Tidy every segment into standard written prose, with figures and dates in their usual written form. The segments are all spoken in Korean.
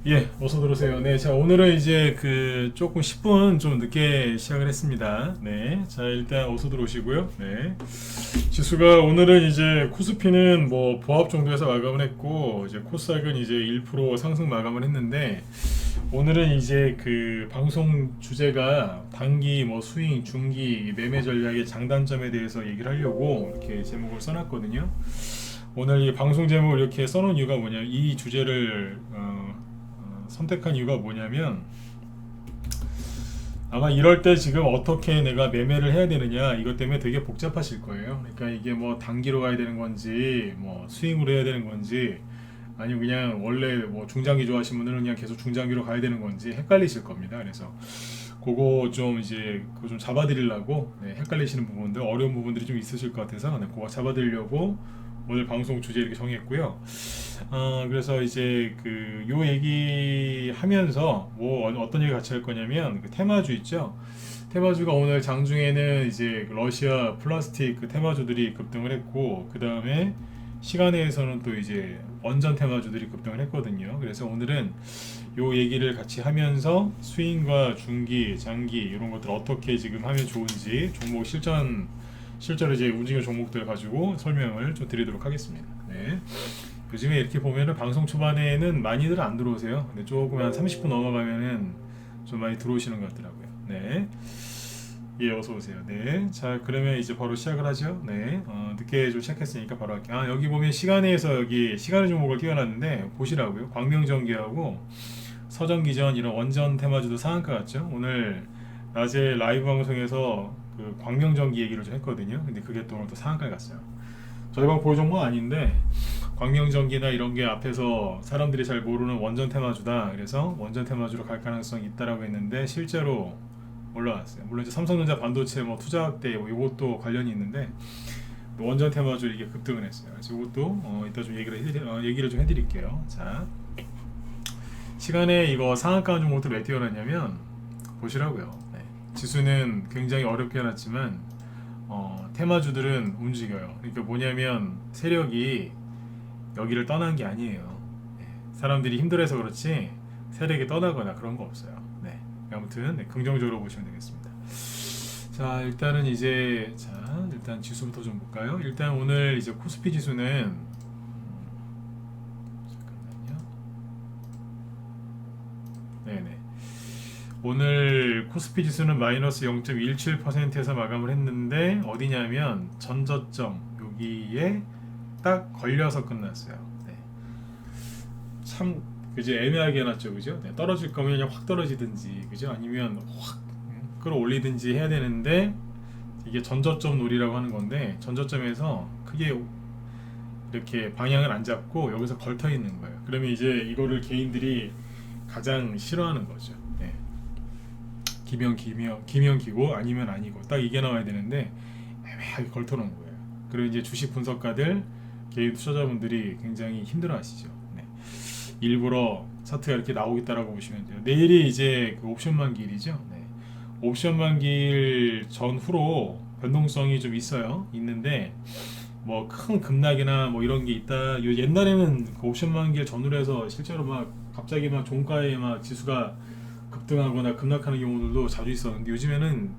예, 어서 들어오세요. 네, 자, 오늘은 이제 조금 10분 좀 늦게 시작을 했습니다. 네, 자, 일단 어서 들어오시고요. 네, 지수가 오늘은 이제 코스피는 뭐 보합 정도에서 마감을 했고, 이제 코스닥은 이제 1% 상승 마감을 했는데, 오늘은 이제 방송 주제가 단기 뭐 스윙, 중기, 매매 전략의 장단점에 대해서 얘기를 하려고 이렇게 제목을 써놨거든요. 오늘 이 방송 제목을 이렇게 써놓은 이유가 뭐냐면 이 주제를 선택한 이유가 뭐냐면 아마 이럴 때 지금 어떻게 내가 매매를 해야 되느냐 이것 때문에 되게 복잡하실 거예요. 그러니까 이게 뭐 단기로 가야 되는 건지 뭐 스윙으로 해야 되는 건지 아니면 그냥 원래 뭐 중장기 좋아하시는 분들은 그냥 계속 중장기로 가야 되는 건지 헷갈리실 겁니다. 그래서 그거 좀 이제 그거 좀 잡아드리려고 헷갈리시는 부분들 어려운 부분들이 좀 있으실 것 같아서 그거 잡아드리려고 오늘 방송 주제 이렇게 정했고요. 그래서 이제 요 얘기 하면서 뭐 어떤 얘기 같이 할 거냐면 테마주 있죠. 테마주가 오늘 장중에는 이제 러시아 플라스틱 테마주들이 급등을 했고 그 다음에 시간에서는 또 이제 원전 테마주들이 급등을 했거든요. 그래서 오늘은 요 얘기를 같이 하면서 스윙과 중기, 장기 이런 것들 어떻게 지금 하면 좋은지 종목 실제로 이제 움직이는 종목들 가지고 설명을 좀 드리도록 하겠습니다. 네. 요즘에 이렇게 보면은 방송 초반에는 많이들 안 들어오세요. 근데 조금 한 30분 넘어가면은 좀 많이 들어오시는 것 같더라고요. 네. 예, 어서 오세요. 네. 자, 그러면 이제 바로 시작을 하죠. 네. 늦게 좀 시작했으니까 바로 할게요. 여기 보면 시간에서 여기 시간의 종목을 띄워놨는데 보시라고요. 광명전기하고 서전기전 이런 원전 테마주도 상한가 같죠. 오늘 낮에 라이브 방송에서 광명전기 얘기를 좀 했거든요. 근데 그게 또 오늘 또 상한가에 갔어요. 저희 방 보유 종목 아닌데 광명전기나 이런 게 앞에서 사람들이 잘 모르는 원전 테마주다. 그래서 원전 테마주로 갈 가능성이 있다라고 했는데 실제로 올라왔어요. 물론 이제 삼성전자 반도체 뭐 투자학대 뭐 이것도 관련이 있는데 원전 테마주 이게 급등을 했어요. 그래서 이것도 이따 좀 얘기를 좀 해드릴게요. 자, 시간에 이거 상한가 종목들 왜 띄워놨냐면 보시라고요. 네. 지수는 굉장히 어렵게 해놨지만 테마주들은 움직여요. 그러니까 뭐냐면 세력이 여기를 떠난 게 아니에요. 네. 사람들이 힘들어서 그렇지 세력이 떠나거나 그런 거 없어요. 네. 아무튼 긍정적으로 보시면 되겠습니다. 자, 일단은 이제 일단 지수부터 좀 볼까요? 일단 오늘 이제 코스피 지수는 잠깐만요. 네네. 오늘 코스피 지수는 마이너스 0.17%에서 마감을 했는데 어디냐면 전저점 여기에 딱 걸려서 끝났어요. 네. 참 그제 애매하게 해놨죠, 그죠? 네, 떨어질 거면 그냥 확 떨어지든지, 그죠? 아니면 확 끌어올리든지 해야 되는데 이게 전저점 놀이라고 하는 건데 전저점에서 크게 이렇게 방향을 안 잡고 여기서 걸터 있는 거예요. 그러면 이제 이거를 개인들이 가장 싫어하는 거죠. 네. 기면 기고 아니면 아니고 딱 이게 나와야 되는데 애매하게 걸터놓은 거예요. 그리고 이제 주식 분석가들 개인 투자자분들이 굉장히 힘들어하시죠. 네. 일부러 차트가 이렇게 나오겠다라고 보시면 돼요. 내일이 이제 옵션 만기일이죠. 네. 옵션 만기일 전후로 변동성이 좀 있는데 뭐 큰 급락이나 뭐 이런 게 있다. 옛날에는 옵션 만기일 전후로 해서 실제로 막 갑자기 막 종가에 막 지수가 급등하거나 급락하는 경우들도 자주 있었는데 요즘에는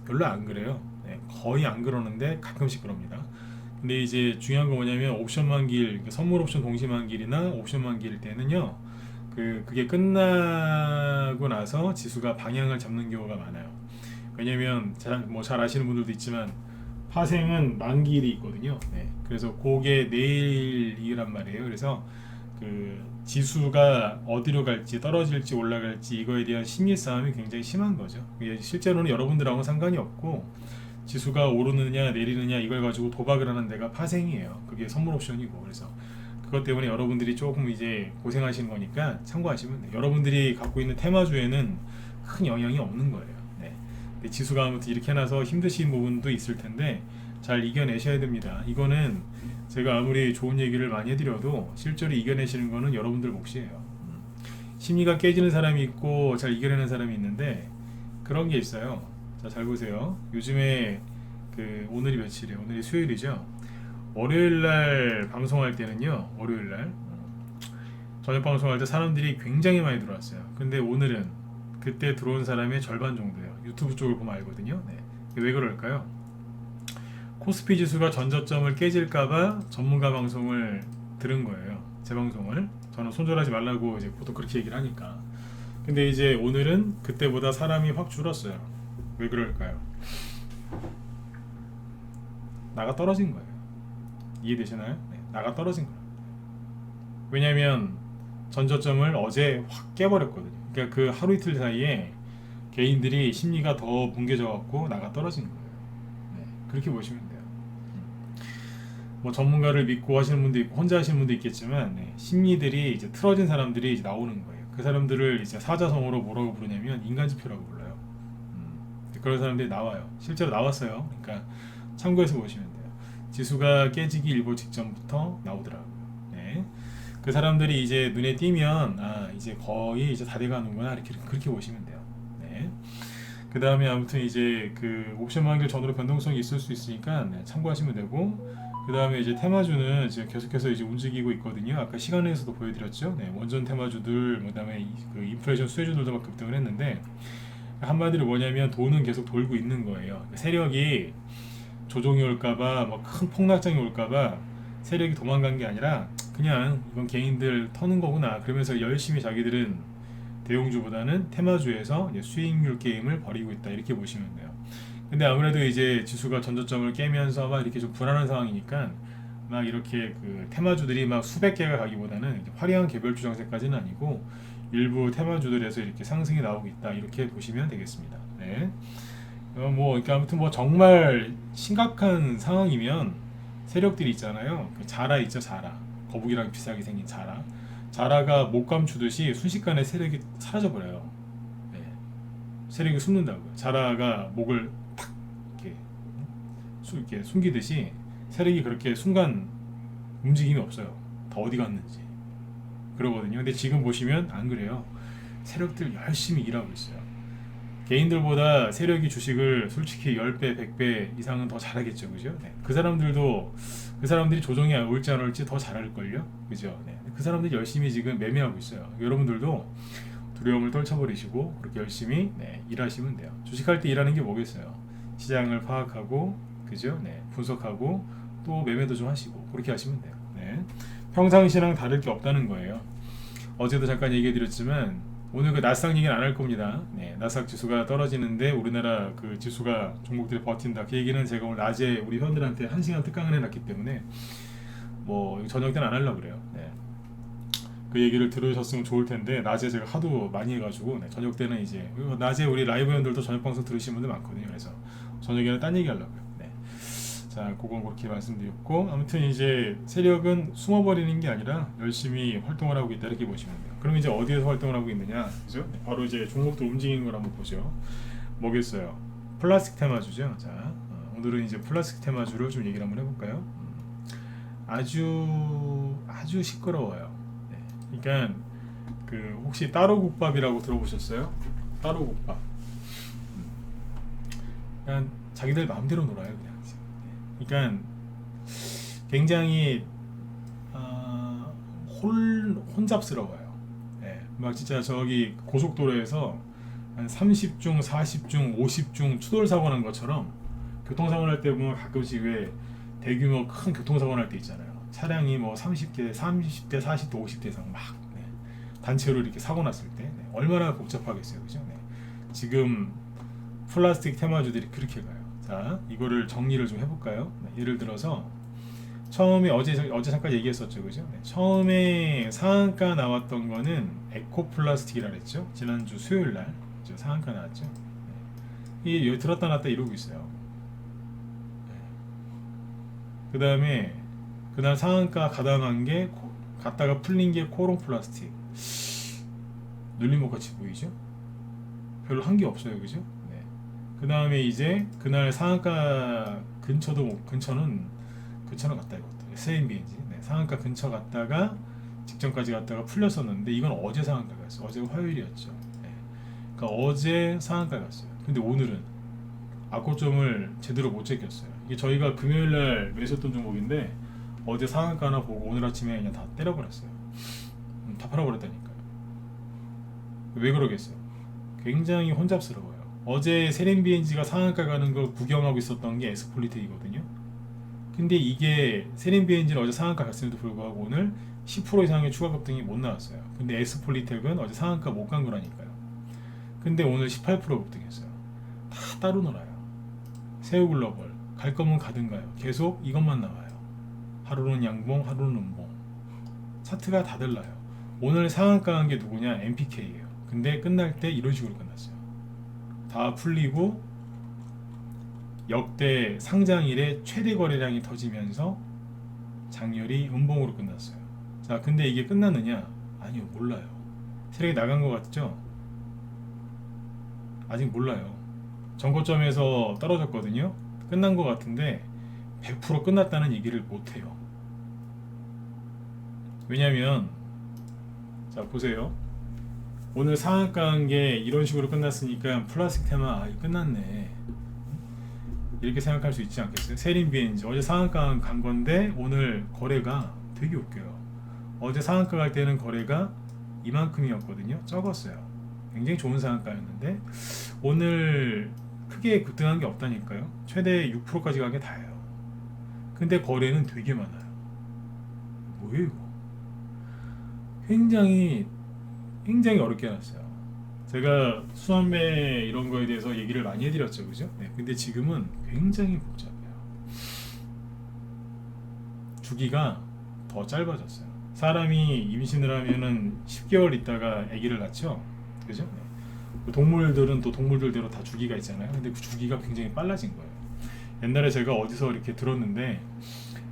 별로 안 그래요. 네, 거의 안 그러는데 가끔씩 그럽니다. 근데 이제 중요한 건 뭐냐면 옵션 만기일, 선물 옵션 동시 만기일이나 옵션 만기일 때는요. 그게 끝나고 나서 지수가 방향을 잡는 경우가 많아요. 왜냐면 잘 아시는 분들도 있지만 파생은 만기일이 있거든요. 네, 그래서 그게 내일이란 말이에요. 그래서 지수가 어디로 갈지 떨어질지 올라갈지 이거에 대한 심리 싸움이 굉장히 심한 거죠. 실제로는 여러분들하고는 상관이 없고 지수가 오르느냐 내리느냐 이걸 가지고 도박을 하는 데가 파생이에요. 그게 선물 옵션이고 그래서 그것 때문에 여러분들이 조금 이제 고생하시는 거니까 참고하시면 돼요. 여러분들이 갖고 있는 테마주에는 큰 영향이 없는 거예요. 네. 근데 지수가 아무튼 이렇게 해놔서 힘드신 부분도 있을 텐데 잘 이겨내셔야 됩니다. 이거는 제가 아무리 좋은 얘기를 많이 해드려도 실제로 이겨내시는 거는 여러분들 몫이에요. 심리가 깨지는 사람이 있고 잘 이겨내는 사람이 있는데 그런 게 있어요. 자, 잘 보세요. 요즘에 오늘이 며칠이에요? 오늘이 수요일이죠. 월요일날 방송할 때는요. 월요일날 저녁 방송할 때 사람들이 굉장히 많이 들어왔어요. 근데 오늘은 그때 들어온 사람의 절반 정도예요. 유튜브 쪽을 보면 알거든요. 네. 왜 그럴까요? 코스피 지수가 전저점을 깨질까봐 전문가 방송을 들은 거예요. 제 방송을. 저는 손절하지 말라고 이제 보통 그렇게 얘기를 하니까. 근데 이제 오늘은 그때보다 사람이 확 줄었어요. 왜 그럴까요? 나가 떨어진 거예요. 이해되시나요? 네, 나가 떨어진 거예요. 왜냐면 전저점을 어제 확 깨버렸거든요. 그러니까 그 하루 이틀 사이에 개인들이 심리가 더 뭉개져 갖고 나가 떨어진 거예요. 네, 그렇게 보시면 돼요. 뭐 전문가를 믿고 하시는 분도 있고 혼자 하시는 분도 있겠지만 네, 심리들이 이제 틀어진 사람들이 이제 나오는 거예요. 그 사람들을 이제 사자성어로 뭐라고 부르냐면 인간지표라고 불러요. 그런 사람들이 나와요. 실제로 나왔어요. 그러니까 참고해서 보시면 돼요. 지수가 깨지기 일보 직전부터 나오더라고요. 네. 그 사람들이 이제 눈에 띄면 아 이제 거의 이제 다 돼가는구나 이렇게 그렇게 보시면 돼요. 네. 그 다음에 아무튼 이제 그 옵션 만기 전후로 변동성이 있을 수 있으니까 네, 참고하시면 되고 그 다음에 이제 테마주는 지금 계속해서 이제 움직이고 있거든요. 아까 시간에서도 보여드렸죠. 네, 원전 테마주들, 그다음에 그 인플레이션 수혜주들도 막 급등을 했는데 한마디로 뭐냐면 돈은 계속 돌고 있는 거예요. 세력이 조종이 올까봐 뭐 큰 폭락장이 올까봐 세력이 도망간 게 아니라 그냥 이건 개인들 터는 거구나. 그러면서 열심히 자기들은 대형주보다는 테마주에서 이제 수익률 게임을 벌이고 있다 이렇게 보시면 돼요. 근데 아무래도 이제 지수가 전저점을 깨면서 막 이렇게 좀 불안한 상황이니까 막 이렇게 그 테마주들이 막 수백 개가 가기보다는 화려한 개별주 장세까지는 아니고 일부 테마주들에서 이렇게 상승이 나오고 있다 이렇게 보시면 되겠습니다. 네. 뭐 그러니까 아무튼 뭐 정말 심각한 상황이면 세력들이 있잖아요. 그 자라 있죠, 자라. 거북이랑 비슷하게 생긴 자라. 자라가 못 감추듯이 순식간에 세력이 사라져 버려요. 네. 세력이 숨는다고요. 자라가 목을 탁 이렇게 숨기듯이 세력이 그렇게 순간 움직임이 없어요. 다 어디 갔는지. 그러거든요. 근데 지금 보시면 안 그래요. 세력들 열심히 일하고 있어요. 개인들보다 세력이 주식을 솔직히 10배, 100배 이상은 더 잘하겠죠. 그죠? 네. 그 사람들이 조정이 올지 안 올지 더 잘할걸요. 그죠? 네. 그 사람들이 열심히 지금 매매하고 있어요. 여러분들도 두려움을 떨쳐버리시고 그렇게 열심히 네, 일하시면 돼요. 주식할 때 일하는 게 뭐겠어요? 시장을 파악하고 그죠? 네. 분석하고 또 매매도 좀 하시고 그렇게 하시면 돼요. 네. 평상시랑 다를 게 없다는 거예요. 어제도 잠깐 얘기해 드렸지만 오늘 그 나스닥 얘기는 안 할 겁니다. 네, 나스닥 지수가 떨어지는데 우리나라 그 지수가 종목들이 버틴다. 그 얘기는 제가 오늘 낮에 우리 회원들한테 1시간 특강을 해놨기 때문에 뭐 저녁 때는 안 하려고 그래요. 네. 그 얘기를 들으셨으면 좋을 텐데 낮에 제가 하도 많이 해가지고 네, 저녁 때는 이제 낮에 우리 라이브 회원들도 저녁 방송 들으시는 분들 많거든요. 그래서 저녁에는 딴 얘기 하려고요. 네. 자, 그건 그렇게 말씀드렸고 아무튼 이제 세력은 숨어버리는 게 아니라 열심히 활동을 하고 있다 이렇게 보시면 돼요. 그럼 이제 어디에서 활동을 하고 있느냐, 그죠? 바로 이제 종목들 움직이는 걸 한번 보죠. 뭐겠어요? 플라스틱 테마주죠. 자, 오늘은 이제 플라스틱 테마주를 좀 얘기를 한번 해볼까요? 아주 시끄러워요. 네. 그러니까 그 혹시 따로국밥이라고 들어보셨어요? 따로국밥. 그냥 자기들 마음대로 놀아요, 그냥. 그러니까 굉장히 혼잡스러워요. 네, 막 진짜 저기 고속도로에서 한 30중, 40중, 50중 추돌 사고 난 것처럼 교통사고 날 때 보면 가끔씩 왜 대규모 큰 교통사고 날 때 있잖아요. 차량이 뭐 30대, 40대, 50대 이상 막 네, 단체로 이렇게 사고 났을 때 네, 얼마나 복잡하겠어요, 그죠? 네. 지금 플라스틱 테마주들이 그렇게 가요. 자, 이거를 정리를 좀 해볼까요? 네, 예를 들어서 처음에 어제 잠깐 얘기했었죠, 그죠? 네, 처음에 상한가 나왔던 거는 에코플라스틱이라 그랬죠. 지난주 수요일 날 상한가 나왔죠. 네. 이게 여기 들었다 놨다 이러고 있어요. 네. 그 다음에 그날 상한가 가담한 게 갔다가 풀린 게 코롱플라스틱. 눌림목 같이 보이죠? 별로 한 게 없어요, 그죠? 네. 그 다음에 이제 그날 상한가 근처는 갔다 이것도 SMBN지 네, 상한가 근처 갔다가 직전까지 갔다가 풀렸었는데 이건 어제 상한가 갔어요. 어제가 화요일이었죠. 네. 그러니까 어제 상한가 갔어요. 근데 오늘은 악고점을 제대로 못 제꼈어요. 이게 저희가 금요일날 매수했던 종목인데 어제 상한가 하나 보고 오늘 아침에 그냥 다 때려버렸어요. 다 팔아버렸다니까요. 왜 그러겠어요? 굉장히 혼잡스러워요. 어제 세렌비엔지가 상한가 가는 걸 구경하고 있었던 게 에스폴리텍이거든요. 근데 이게 세렌비엔지는 어제 상한가 갔음에도 불구하고 오늘 10% 이상의 추가 급등이 못 나왔어요. 근데 에스폴리텍은 어제 상한가 못 간 거라니까요. 근데 오늘 18% 급등했어요. 다 따로 놀아요. 새우글로벌 갈 거면 가든가요. 계속 이것만 나와요. 하루는 양봉, 하루는 음봉. 차트가 다 달라요. 오늘 상한가 간 게 누구냐? MPK예요. 근데 끝날 때 이런 식으로 끝났어요. 다 풀리고 역대 상장일에 최대 거래량이 터지면서 장렬히 음봉으로 끝났어요. 자, 근데 이게 끝났느냐? 아니요, 몰라요. 세력이 나간 것 같죠? 아직 몰라요. 전고점에서 떨어졌거든요. 끝난 것 같은데 100% 끝났다는 얘기를 못해요. 왜냐면 자 보세요. 오늘 상한가 한 게 이런 식으로 끝났으니까 플라스틱 테마 끝났네 이렇게 생각할 수 있지 않겠어요? 세린비엔지 어제 상한가 간 건데 오늘 거래가 되게 웃겨요. 어제 상한가 갈 때는 거래가 이만큼이었거든요. 적었어요. 굉장히 좋은 상한가였는데 오늘 크게 급등한 게 없다니까요. 최대 6%까지 간 게 다예요. 근데 거래는 되게 많아요. 뭐예요 이거? 굉장히 어렵게 해놨어요. 제가 수환매 이런 거에 대해서 얘기를 많이 해드렸죠, 그죠? 네, 근데 지금은 굉장히 복잡해요. 주기가 더 짧아졌어요. 사람이 임신을 하면은 10개월 있다가 아기를 낳죠, 그죠? 네. 동물들은 또 동물들대로 다 주기가 있잖아요. 근데 그 주기가 굉장히 빨라진 거예요. 옛날에 제가 어디서 이렇게 들었는데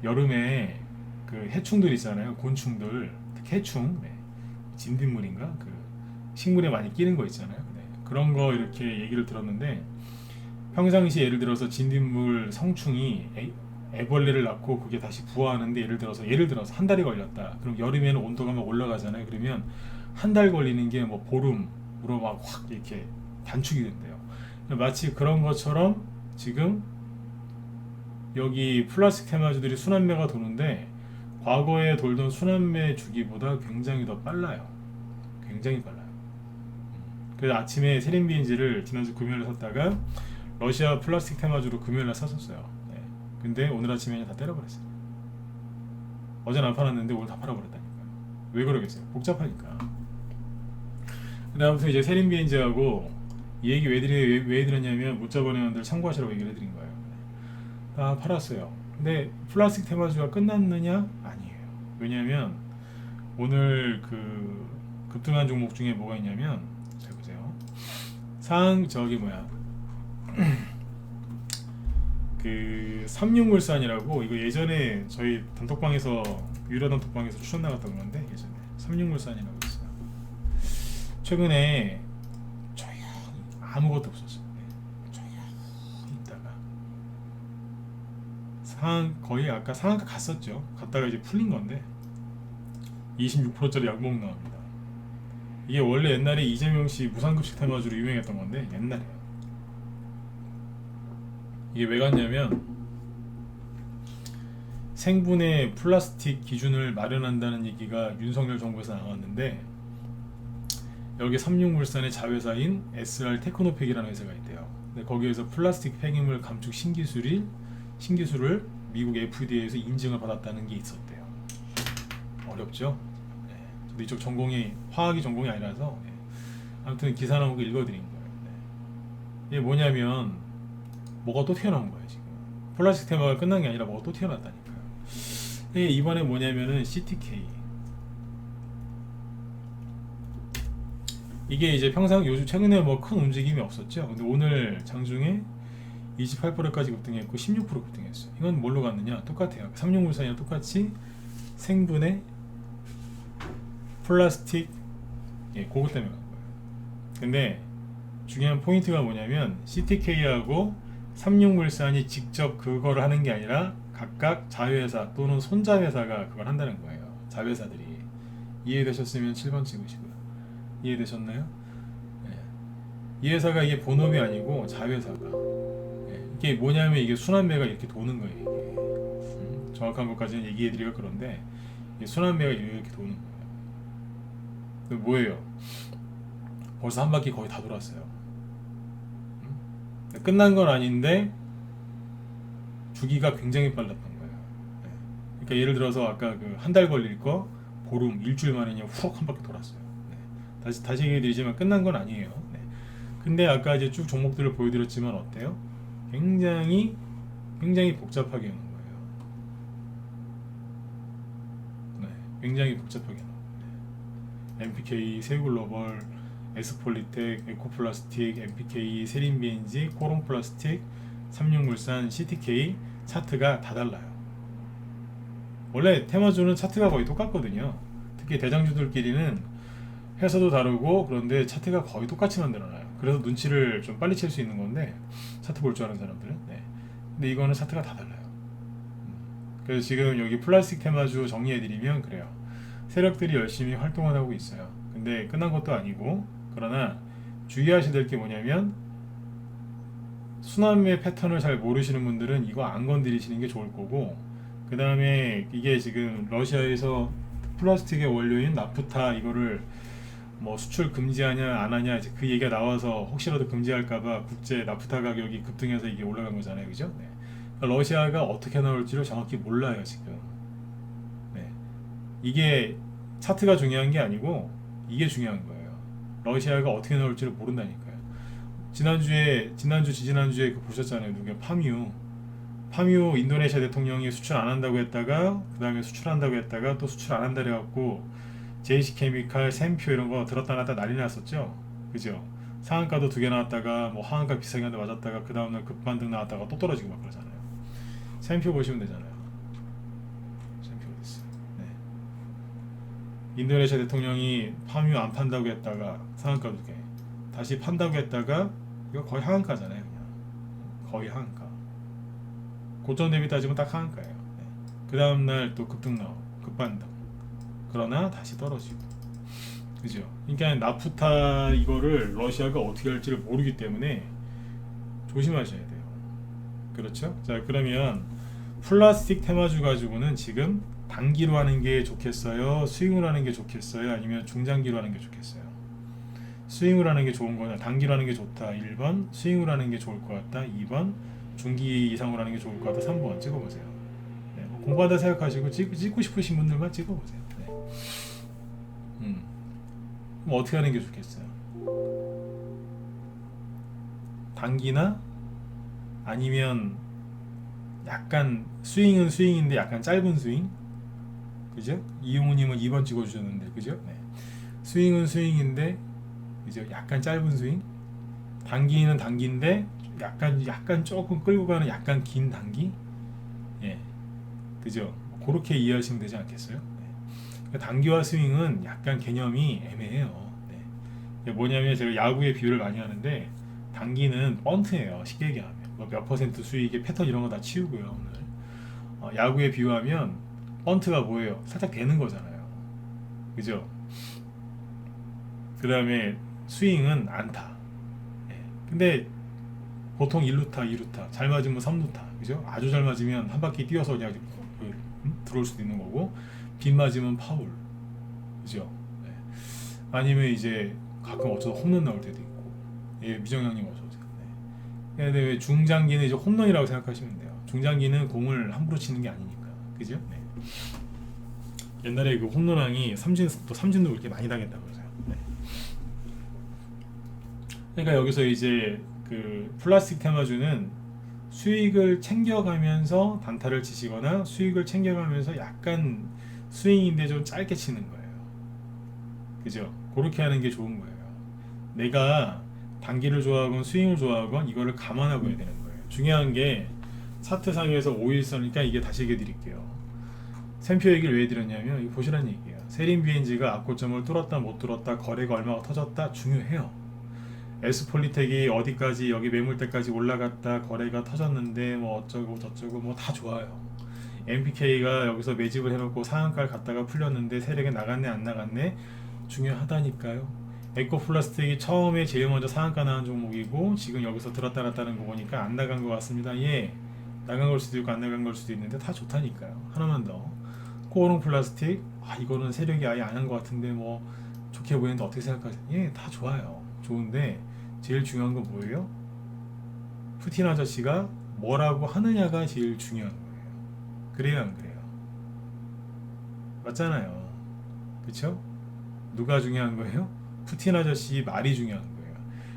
여름에 그 해충들 있잖아요, 곤충들, 특히 해충, 네. 진딧물인가 그 식물에 많이 끼는 거 있잖아요. 네. 그런 거 이렇게 얘기를 들었는데 평상시 예를 들어서 진딧물 성충이 애벌레를 낳고 그게 다시 부화하는데 예를 들어서 한 달이 걸렸다. 그럼 여름에는 온도가 막 올라가잖아요. 그러면 한 달 걸리는 게 뭐 보름으로 막 확 이렇게 단축이 된대요. 마치 그런 것처럼 지금 여기 플라스틱 테마주들이 순환매가 도는데 과거에 돌던 순환매 주기보다 굉장히 더 빨라요. 굉장히 빨라요. 그래서 아침에 세린비엔지를 지난주 금요일에 샀다가 러시아 플라스틱 테마주로 금요일에 샀었어요. 네. 근데 오늘 아침에 다 때려버렸어요. 어제는 안 팔았는데 오늘 다 팔아버렸다니까요. 왜 그러겠어요? 복잡하니까. 근데 아무튼 이제 세린비엔지하고 이 얘기 왜 드렸냐면 문자 보내원들 참고하시라고 얘기를 해드린 거예요. 다 팔았어요. 근데 플라스틱 테마주가 끝났느냐? 아니에요. 왜냐면 오늘 그 급등한 종목 중에 뭐가 있냐면 잘 보세요. 그 삼육물산이라고 이거 예전에 저희 단톡방에서 유료 단톡방에서 추천 나갔던 건데 예전에 삼육물산이라고 있어요. 최근에 조용히 아무것도 없었어요. 조용히 있다가 거의 아까 상한가 갔었죠. 갔다가 이제 풀린 건데 26%짜리 양봉 나옵니다. 이게 원래 옛날에 이재명 씨 무상급식 테마주로 유명했던 건데 옛날에요. 이게 왜 갔냐면 생분해 플라스틱 기준을 마련한다는 얘기가 윤석열 정부에서 나왔는데 여기 삼육물산의 자회사인 SR 테크노팩이라는 회사가 있대요. 근데 거기에서 플라스틱 폐기물 감축 신기술을 미국 FDA에서 인증을 받았다는 게 있었대요. 어렵죠? 네. 저도 이쪽 전공이 화학이 전공이 아니라서 네. 아무튼 기사 나온 거 읽어드린 거예요. 네. 이게 뭐냐면 뭐가 또 튀어나온 거예요 지금. 플라스틱 테마가 끝난 게 아니라 뭐가 또 튀어나왔다니까요. 이번에 뭐냐면은 CTK 이게 이제 요즘 최근에 뭐 큰 움직임이 없었죠. 근데 오늘 장중에 28%까지 급등했고 16% 급등했어요. 이건 뭘로 갔느냐? 똑같아요. 삼육물산이랑 똑같이 생분해 플라스틱 그것 때문에 간 거예요. 근데 중요한 포인트가 뭐냐면 CTK하고 삼육물산이 직접 그걸 하는 게 아니라 각각 자회사 또는 손자회사가 그걸 한다는 거예요. 자회사들이. 이해되셨으면 7번 찍으시고요. 이해되셨나요? 네. 이 회사가 이게 본업이 아니고 자회사가. 네. 이게 뭐냐면 이게 순환매가 이렇게 도는 거예요. 이게. 정확한 것까지는 얘기해드리기가 그런데 순환매가 이렇게 도는 거예요. 뭐예요? 벌써 한 바퀴 거의 다 돌았어요. 끝난 건 아닌데 주기가 굉장히 빨랐던 거예요. 네. 그러니까 예를 들어서 아까 그 한 달 걸릴 거 보름, 일주일 만에 그냥 훅 한 바퀴 돌았어요. 네. 다시 얘기해드리지만 끝난 건 아니에요. 네. 근데 아까 이제 쭉 종목들을 보여드렸지만 어때요? 굉장히 복잡하게 하는 거예요. 네. 굉장히 복잡하게 하는 거예요. MPK, 세우글로벌, 에스폴리텍, 에코플라스틱, MPK, 세린비엔지, 코론플라스틱, 삼육물산, CTK 차트가 다 달라요. 원래 테마주는 차트가 거의 똑같거든요. 특히 대장주들끼리는 회사도 다르고 그런데 차트가 거의 똑같이 만들어놔요. 그래서 눈치를 좀 빨리 챌 수 있는 건데 차트 볼 줄 아는 사람들은. 네. 근데 이거는 차트가 다 달라요. 그래서 지금 여기 플라스틱 테마주 정리해드리면 그래요. 세력들이 열심히 활동을 하고 있어요. 근데 끝난 것도 아니고, 그러나 주의하셔야 될 게 뭐냐면 순환매 패턴을 잘 모르시는 분들은 이거 안 건드리시는 게 좋을 거고, 그 다음에 이게 지금 러시아에서 플라스틱의 원료인 나프타 이거를 뭐 수출 금지하냐 안 하냐 이제 그 얘기가 나와서 혹시라도 금지할까봐 국제 나프타 가격이 급등해서 이게 올라간 거잖아요, 그죠? 네. 그러니까 러시아가 어떻게 나올지를 정확히 몰라요 지금. 네. 이게 차트가 중요한 게 아니고 이게 중요한 거예요. 러시아가 어떻게 나올지를 모른다니까요. 지난주에 그 보셨잖아요. 누가 파뮤 인도네시아 대통령이 수출 안 한다고 했다가 그 다음에 수출한다고 했다가 또 수출 안 한다 그래갖고 JC케미칼, 샘표 이런 거 들었다 놨다 난리 났었죠. 그죠? 상한가도 두 개 나왔다가 뭐 하한가 비싸게 한데 맞았다가 그 다음날 급반등 나왔다가 또 떨어지고 막 그러잖아요. 샘표 보시면 되잖아요. 샘표 어디 있어요? 네. 인도네시아 대통령이 파뮤 안 판다고 했다가 상한가 두 개, 다시 판다고 했다가 이거 거의 하한가잖아요. 그냥 거의 하한가. 고점 대비 따지면 딱 하한가예요. 네. 그 다음날 또 급등 나오고 급반등. 그러나 다시 떨어지고. 그죠? 그러니까 나프타 이거를 러시아가 어떻게 할지를 모르기 때문에 조심하셔야 돼요. 그렇죠? 자, 그러면 플라스틱 테마주 가지고는 지금 단기로 하는 게 좋겠어요? 스윙을 하는 게 좋겠어요? 아니면 중장기로 하는 게 좋겠어요? 스윙을 하는 게 좋은 거냐? 단기로 하는 게 좋다. 1번. 스윙을 하는 게 좋을 것 같다. 2번. 중기 이상으로 하는 게 좋을 것 같다. 3번. 찍어보세요. 네, 뭐 공부하다 생각하시고 찍고 싶으신 분들만 찍어보세요. 네. 그럼 어떻게 하는 게 좋겠어요? 단기나 아니면 약간 스윙은 스윙인데 약간 짧은 스윙? 그죠? 이용우님은 2번 찍어주셨는데, 그죠? 네. 스윙은 스윙인데, 그죠? 약간 짧은 스윙? 단기는 단기인데, 약간 조금 끌고 가는 약간 긴 단기? 예. 그죠? 그렇게 이해하시면 되지 않겠어요? 네. 단기와 스윙은 약간 개념이 애매해요. 네. 이게 뭐냐면 제가 야구의 비유를 많이 하는데, 단기는 번트예요. 쉽게 얘기하면. 뭐 몇 퍼센트 수익의 패턴 이런 거 다 치우고요. 오늘. 야구에 비유하면 번트가 뭐예요? 살짝 되는 거잖아요. 그죠? 그 다음에 스윙은 안타. 예. 근데 보통 1루타, 2루타, 잘 맞으면 3루타. 그죠? 아주 잘 맞으면 한 바퀴 뛰어서 그냥 들어올 수도 있는 거고, 빗 맞으면 파울. 그죠? 예. 아니면 이제 가끔 어쩌다 홈런 나올 때도 있고. 예, 미정형님 어서 오세요. 네. 근데 왜 중장기는 이제 홈런이라고 생각하시면 돼요. 중장기는 공을 함부로 치는 게 아니니까. 그죠? 네. 옛날에 그 홈런왕이 삼진도 그렇게 많이 당했다고 그러세요. 네. 그러니까 여기서 이제 그 플라스틱 테마주는 수익을 챙겨가면서 단타를 치시거나 수익을 챙겨가면서 약간 스윙인데 좀 짧게 치는 거예요. 그죠? 그렇게 하는 게 좋은 거예요. 내가 단기를 좋아하건 스윙을 좋아하건 이거를 감안하고 해야 되는 거예요. 중요한 게 차트상에서 5일선이니까 이게 다시 얘기해 드릴게요. 샘표 얘기를 왜 드렸냐면 이거 보시라는 얘기예요. 세린비엔지가 악고점을 뚫었다 못 뚫었다, 거래가 얼마가 터졌다 중요해요. 에스폴리텍이 어디까지 여기 매물대까지 올라갔다 거래가 터졌는데 뭐 어쩌고 저쩌고 뭐 다 좋아요. MPK가 여기서 매집을 해놓고 상한가를 갔다가 풀렸는데 세력이 나갔네 안 나갔네 중요하다니까요. 에코플라스틱이 처음에 제일 먼저 상한가 나온 종목이고 지금 여기서 들었다 놨다는 거 보니까 안 나간 것 같습니다. 예, 나간 걸 수도 있고 안 나간 걸 수도 있는데 다 좋다니까요. 하나만 더. 코오롱 플라스틱, 이거는 세력이 아예 안 한 것 같은데 뭐 좋게 보이는데 어떻게 생각하세요? 예, 다 좋아요. 좋은데 제일 중요한 건 뭐예요? 푸틴 아저씨가 뭐라고 하느냐가 제일 중요한 거예요. 그래요, 안 그래요? 맞잖아요. 그쵸? 누가 중요한 거예요? 푸틴 아저씨 말이 중요한 거예요.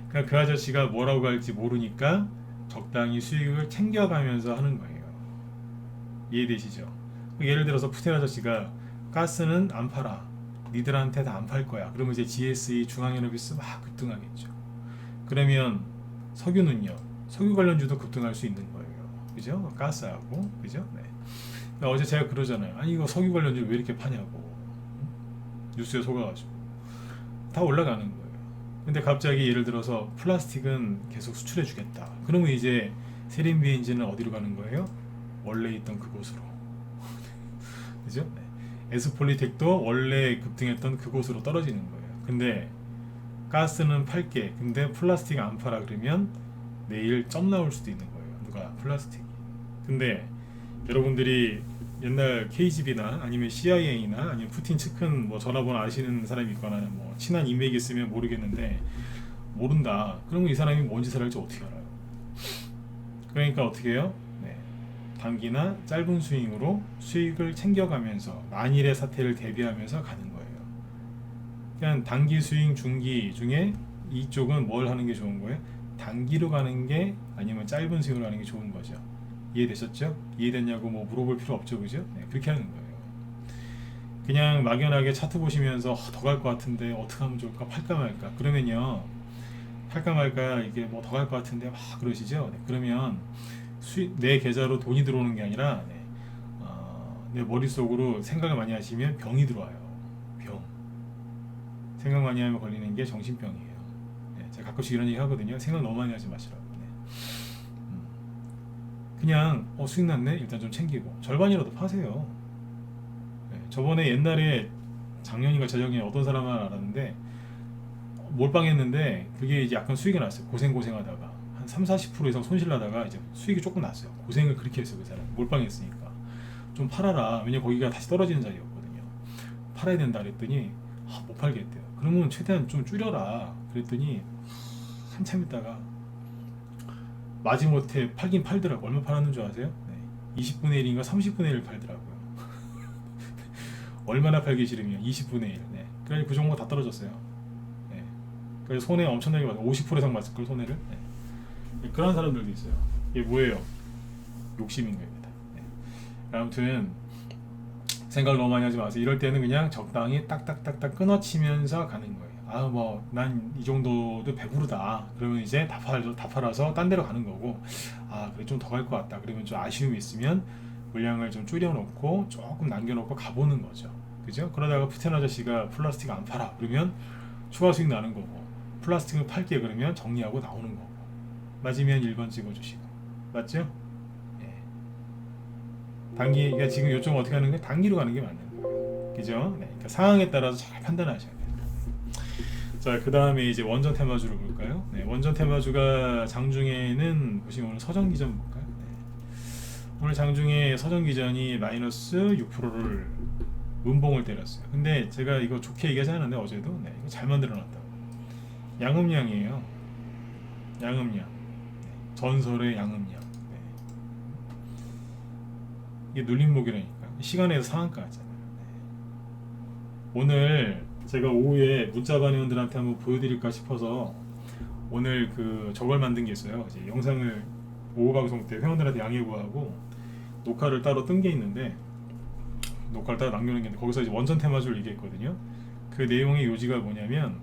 그러니까 그 아저씨가 뭐라고 할지 모르니까 적당히 수익을 챙겨가면서 하는 거예요. 이해되시죠? 예를 들어서 푸틴 아저씨가 가스는 안 팔아. 니들한테 다 안 팔 거야. 그러면 이제 GSE 중앙연합뉴스 막 급등하겠죠. 그러면 석유는요. 석유 관련주도 급등할 수 있는 거예요. 그죠? 가스하고. 그죠? 네. 그러니까 어제 제가 그러잖아요. 아니 이거 석유 관련주 왜 이렇게 파냐고. 뉴스에 속아가지고. 다 올라가는 거예요. 근데 갑자기 예를 들어서 플라스틱은 계속 수출해 주겠다. 그러면 이제 세린 비엔진은 어디로 가는 거예요? 원래 있던 그곳으로. 그죠? 네. 에스폴리텍도 원래 급등했던 그곳으로 떨어지는 거예요. 근데 가스는 팔게. 근데 플라스틱 안 팔아 그러면 내일 점 나올 수도 있는 거예요. 누가? 플라스틱이. 근데 여러분들이 옛날 KGB나 아니면 CIA나 아니면 푸틴 측근 뭐 전화번호 아시는 사람이 있거나 뭐 친한 인맥이 있으면 모르겠는데 모른다. 그러면 이 사람이 뭔 짓을 할지 어떻게 알아요? 그러니까 어떻게 해요? 네. 단기나 짧은 스윙으로 수익을 챙겨가면서 만일의 사태를 대비하면서 가는 거예요. 그냥 단기 스윙, 중기 중에 이쪽은 뭘 하는 게 좋은 거예요? 단기로 가는 게 아니면 짧은 스윙으로 가는 게 좋은 거죠. 이해되셨죠? 이해됐냐고 뭐 물어볼 필요 없죠, 그죠? 네, 그렇게 하는 거예요. 그냥 막연하게 차트 보시면서 더 갈 것 같은데 어떻게 하면 좋을까? 팔까 말까? 그러면요, 팔까 말까 이게 뭐 더 갈 것 같은데 막 그러시죠? 네, 그러면 내 계좌로 돈이 들어오는 게 아니라 네, 내 머릿속으로 생각을 많이 하시면 병이 들어와요. 병. 생각 많이 하면 걸리는 게 정신병이에요. 네, 제가 가끔씩 이런 얘기 하거든요. 생각 너무 많이 하지 마시라고. 네. 그냥 수익 났네 일단 좀 챙기고 절반이라도 파세요. 네, 저번에 옛날에 작년인가 재작년에 어떤 사람을 알았는데 몰빵했는데 그게 이제 약간 수익이 났어요. 고생하다가 한 3-40% 이상 손실 나다가 이제 수익이 조금 났어요. 고생을 그렇게 했어요. 그 사람 몰빵했으니까 좀 팔아라. 왜냐면 거기가 다시 떨어지는 자리였거든요. 팔아야 된다 그랬더니 못 팔겠대요. 그러면 최대한 좀 줄여라 그랬더니 한참 있다가 마지못해 팔긴 팔더라고. 얼마 팔았는 줄 아세요? 네. 20분의 1인가 30분의 1을 팔더라고요. 얼마나 팔기 싫으면 20분의 1. 네. 그래서 그 종목 다 떨어졌어요. 네. 그래서 손해 엄청나게 맞아. 50% 이상 맞을걸 손해를. 네. 그런 사람들도 있어요. 이게 뭐예요? 욕심인 겁니다. 네. 아무튼 생각을 너무 많이 하지 마세요. 이럴 때는 그냥 적당히 딱딱딱딱 끊어치면서 가는 거예요. 뭐 난 이 정도도 배부르다. 그러면 이제 다 팔아서 딴 데로 가는 거고, 그래 좀 더 갈 것 같다. 그러면 좀 아쉬움이 있으면 물량을 좀 줄여놓고 조금 남겨놓고 가보는 거죠. 그죠? 그러다가 푸틴 아저씨가 플라스틱 안 팔아. 그러면 추가 수익 나는 거고, 플라스틱을 팔게 그러면 정리하고 나오는 거고. 맞으면 1번 찍어주시고. 맞죠? 예. 단기, 그러니까 지금 요점 어떻게 하는 거예요? 단기로 가는 게 맞는 거예요. 그죠? 네. 그러니까 상황에 따라서 잘 판단하셔야 돼요. 자, 그 다음에 이제 원전 테마주를 볼까요? 네, 원전 테마주가 장중에는 보시면 오늘 서전기전 볼까요? 네. 오늘 장중에 서전기전이 마이너스 6%를 음봉을 때렸어요. 근데 제가 이거 좋게 얘기하지 않았는데 어제도 이거 잘 만들어놨다고. 양음량이에요. 양음량. 네, 전설의 양음량. 네. 이게 눌림목이라니까. 시간에서 상한가 하잖아요. 네. 오늘 제가 오후에 문자반 회원들한테 한번 보여드릴까 싶어서 오늘 저걸 만든 게 있어요. 이제 영상을 오후 방송 때 회원들한테 양해 구하고 녹화를 따로 뜬 게 있는데 녹화를 따로 남겨놓은 게 있는데 거기서 이제 원전 테마주를 얘기했거든요. 그 내용의 요지가 뭐냐면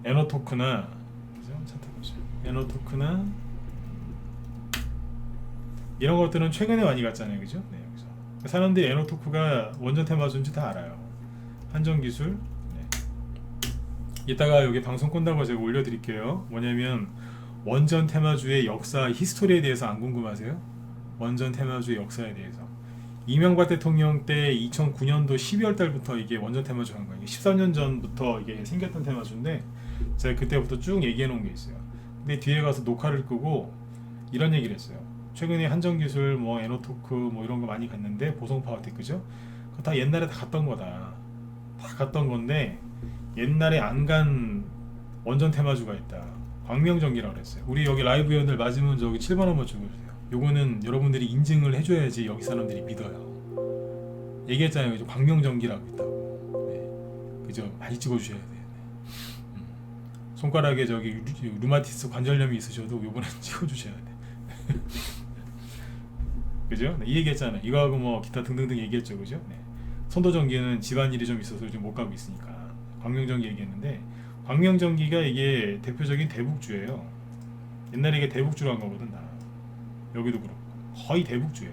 에너토크나 에너토크나 이런 것들은 최근에 많이 갔잖아요. 그죠? 네, 여기서 사람들이 에너토크가 원전 테마주인지 다 알아요. 한전기술. 네. 이따가 여기 방송 끝나고 제가 올려드릴게요. 뭐냐면 원전 테마주의 역사, 히스토리에 대해서 안 궁금하세요? 원전 테마주의 역사에 대해서 이명박 대통령 때 2009년도 12월 달부터 이게 원전 테마주 한 거예요. 13년 전부터 이게 생겼던 테마주인데 제가 그때부터 쭉 얘기해 놓은 게 있어요. 근데 뒤에 가서 녹화를 끄고 이런 얘기를 했어요. 최근에 한전기술, 뭐 에너토크 뭐 이런 거 많이 갔는데 보성파워테크죠? 그거 다 옛날에 다 갔던 거다. 다 갔던 건데 옛날에 안 간 원전 테마주가 있다. 광명전기라고 그랬어요. 우리 여기 라이브 회원들 맞으면 저기 7번 한번 찍어주세요. 요거는 여러분들이 인증을 해줘야지 여기 사람들이 믿어요. 얘기했잖아요. 이제 광명전기라고 있다고. 네. 그죠? 많이 찍어주셔야 돼요. 네. 손가락에 저기 루마티스 관절염이 있으셔도 요번엔 찍어주셔야 돼. 그죠? 네, 이 얘기했잖아요. 이거하고 뭐 기타 등등등 얘기했죠. 그죠? 네. 선도전기는 집안일이 좀 있어서 요즘 못 가고 있으니까 광명전기 얘기했는데, 광명전기가 이게 대표적인 대북주예요. 옛날에 이게 대북주로 한 거거든. 나 여기도 그렇고 거의 대북주예요.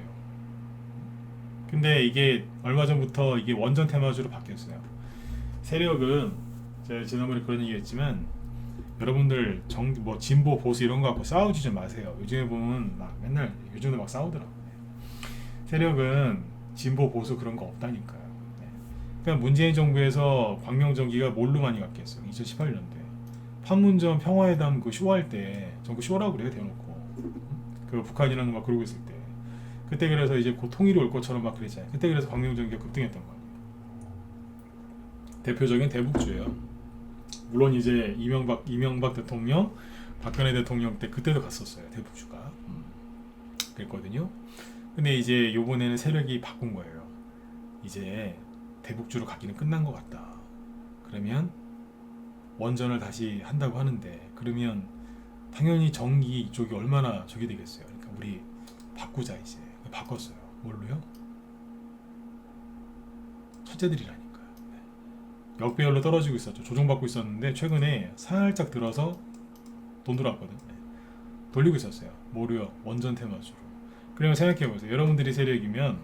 근데 이게 얼마 전부터 이게 원전 테마주로 바뀌었어요. 세력은 제가 지난번에 그런 얘기했지만, 여러분들 뭐 진보 보수 이런 거 갖고 싸우지 좀 마세요. 요즘에 보면 막 맨날 요즘도 막 싸우더라고요. 세력은 진보 보수 그런 거 없다니까요. 네. 그러니까 문재인 정부에서 광명전기가 뭘로 많이 갔겠어요. 2018년도에 판문점 평화회담 그 쇼할 때 전부 쇼라고 그래요. 대놓고 그 북한이랑 막 그러고 있을 때, 그때 그래서 이제 곧 통일이 올 것처럼 막 그랬잖아요. 그때 그래서 광명전기가 급등했던 거예요. 대표적인 대북주예요. 물론 이제 이명박 대통령, 박근혜 대통령 때 그때도 갔었어요. 대북주가 그랬거든요. 근데 이제 요번에는 세력이 바꾼 거예요. 이제 대북주로 가기는 끝난 것 같다. 그러면 원전을 다시 한다고 하는데, 그러면 당연히 전기 이쪽이 얼마나 저기 되겠어요. 그러니까 우리 바꾸자 이제. 바꿨어요. 뭘로요? 첫째들이라니까요. 네. 역배열로 떨어지고 있었죠. 조정받고 있었는데 최근에 살짝 들어서 돈 들어왔거든. 네. 돌리고 있었어요. 뭐로요? 원전 테마주로. 그러면 생각해보세요. 여러분들이 세력이면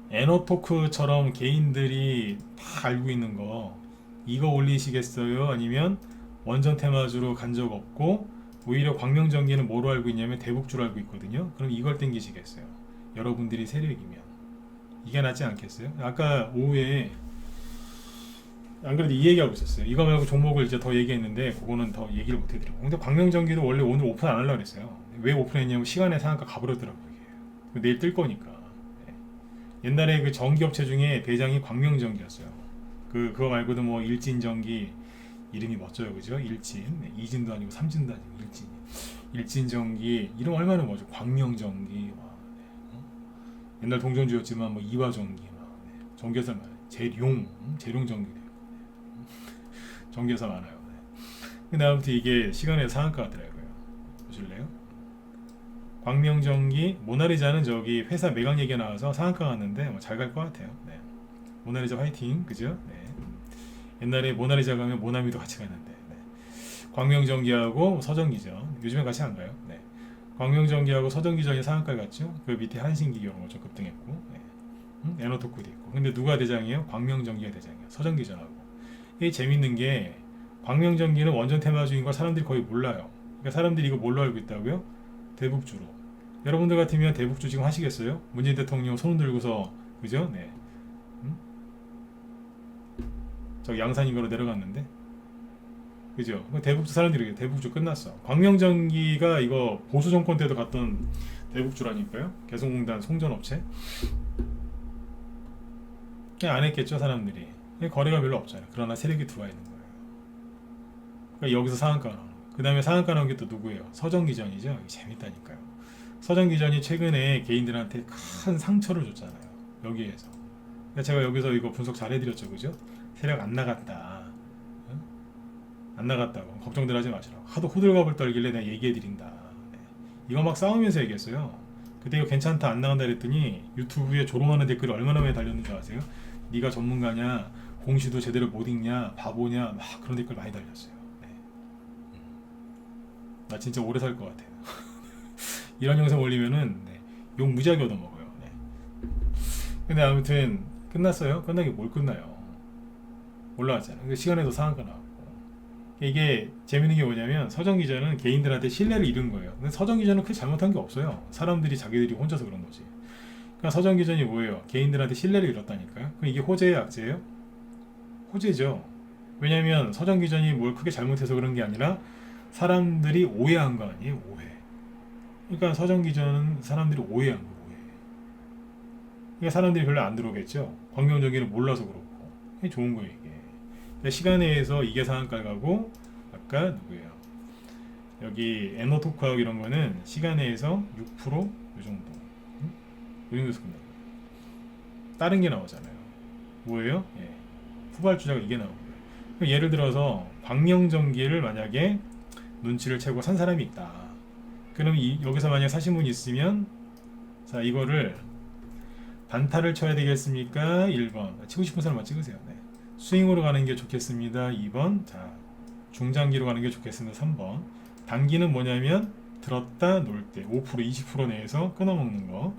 에너토크처럼 개인들이 다 알고 있는 거 이거 올리시겠어요? 아니면 원전 테마주로 간 적 없고 오히려 광명전기는 뭐로 알고 있냐면 대북주로 알고 있거든요. 그럼 이걸 땡기시겠어요? 여러분들이 세력이면 이게 낫지 않겠어요? 아까 오후에 안 그래도 이 얘기하고 있었어요. 이거 말고 종목을 이제 더 얘기했는데 그거는 더 얘기를 못 해드리고, 근데 광명전기도 원래 오늘 오픈 안 하려고 그랬어요. 왜 오픈했냐면 시간에 상한가 가버렸더라고요. 이게 내일 뜰 거니까. 네. 옛날에 그 전기업체 중에 대장이 광명전기였어요. 그거 말고도 뭐 일진전기, 이름이 멋져요. 그죠? 일진. 네. 이진도 아니고 삼진도 아니고 일진. 일진전기 이름 얼마나 멋져. 광명전기. 와, 네. 옛날 동전주였지만 뭐 이화전기, 네. 전기회사 많아요. 재룡전기. 전기회사 많아요. 네. 근데 아무튼 이게 시간에 상한가 같더라고요. 보실래요? 광명전기, 모나리자는 저기 회사 매각 얘기가 나와서 상한가 갔는데 뭐 잘 갈 것 같아요. 네. 모나리자 화이팅, 그죠? 네. 옛날에 모나리자 가면 모나미도 같이 가는데. 네. 광명전기하고 서전기전 요즘에 같이 안 가요. 네. 광명전기하고 서전기전이 상한가 갔죠. 그 밑에 한신기 이런 거 좀 급등했고, 네. 에너토크도 있고. 근데 누가 대장이에요? 광명전기가 대장이에요. 서전기전하고. 이게 재밌는 게 광명전기는 원전 테마주인 걸 사람들이 거의 몰라요. 그러니까 사람들이 이거 뭘로 알고 있다고요? 대북주로. 여러분들 같으면 대북주 지금 하시겠어요? 문재인 대통령 손 들고서, 그죠? 네. 저 양산인가로 내려갔는데, 그죠? 대북주 사람들이 대북주 끝났어. 광명전기가 이거 보수 정권 때도 갔던 대북주라니까요. 개성공단 송전업체. 그냥 안 했겠죠 사람들이. 거래가 별로 없잖아요. 그러나 세력이 들어와 있는 거예요. 그러니까 여기서 상한가 나오는 거예요. 그 다음에 상한가 나온 게 또 누구예요? 서정기전이죠. 재밌다니까요. 서정기전이 최근에 개인들한테 큰 상처를 줬잖아요. 여기에서. 그러니까 제가 여기서 이거 분석 잘 해드렸죠. 그죠? 세력 안 나갔다. 응? 안 나갔다고. 걱정들 하지 마시라고. 하도 호들갑을 떨길래 내가 얘기해드린다. 네. 이거 막 싸우면서 얘기했어요. 그때 이거 괜찮다 안 나간다 그랬더니 유튜브에 조롱하는 댓글이 얼마나 많이 달렸는지 아세요? 네가 전문가냐, 공시도 제대로 못 읽냐, 바보냐, 막 그런 댓글 많이 달렸어요. 네. 나 진짜 오래 살 것 같아요. 이런 영상 올리면은 네, 욕 무지하게 얻어먹어요. 네. 근데 아무튼 끝났어요. 끝나게 뭘 끝나요? 올라왔잖아요. 시간에도 상한가 나왔고. 이게 재밌는 게 뭐냐면 서정기전은 개인들한테 신뢰를 잃은 거예요. 근데 서정기전은 크게 잘못한 게 없어요. 사람들이 자기들이 혼자서 그런 거지. 그러니까 서정기전이 뭐예요? 개인들한테 신뢰를 잃었다니까요. 그럼 이게 호재예요, 악재예요? 호재죠. 왜냐면 서정기전이 뭘 크게 잘못해서 그런 게 아니라 사람들이 오해한 거 아니에요? 오해. 그러니까 서정기전은 사람들이 오해한 거예요. 오해. 그러니까 사람들이 별로 안 들어오겠죠. 광명전기는 몰라서 그렇고. 이게 좋은 거예요 이게. 그러니까 시간에서 이게 상한가 가고 아까 누구예요? 여기 에너토크하고 이런 거는 시간에서 6%요 정도. 이 정도에서 끝나요. 다른 게 나오잖아요. 뭐예요? 예. 후발주자가 이게 나오고요. 예를 들어서 광명전기를 만약에 눈치를 채고 산 사람이 있다. 그럼 여기서 만약 사신 분이 있으면 자 이거를 단타를 쳐야 되겠습니까? 1번 치고 싶은 사람만 찍으세요. 네. 스윙으로 가는 게 좋겠습니다. 2번 자 중장기로 가는 게 좋겠습니다. 3번 단기는 뭐냐면 들었다 놓을 때 5% 20% 내에서 끊어먹는 거.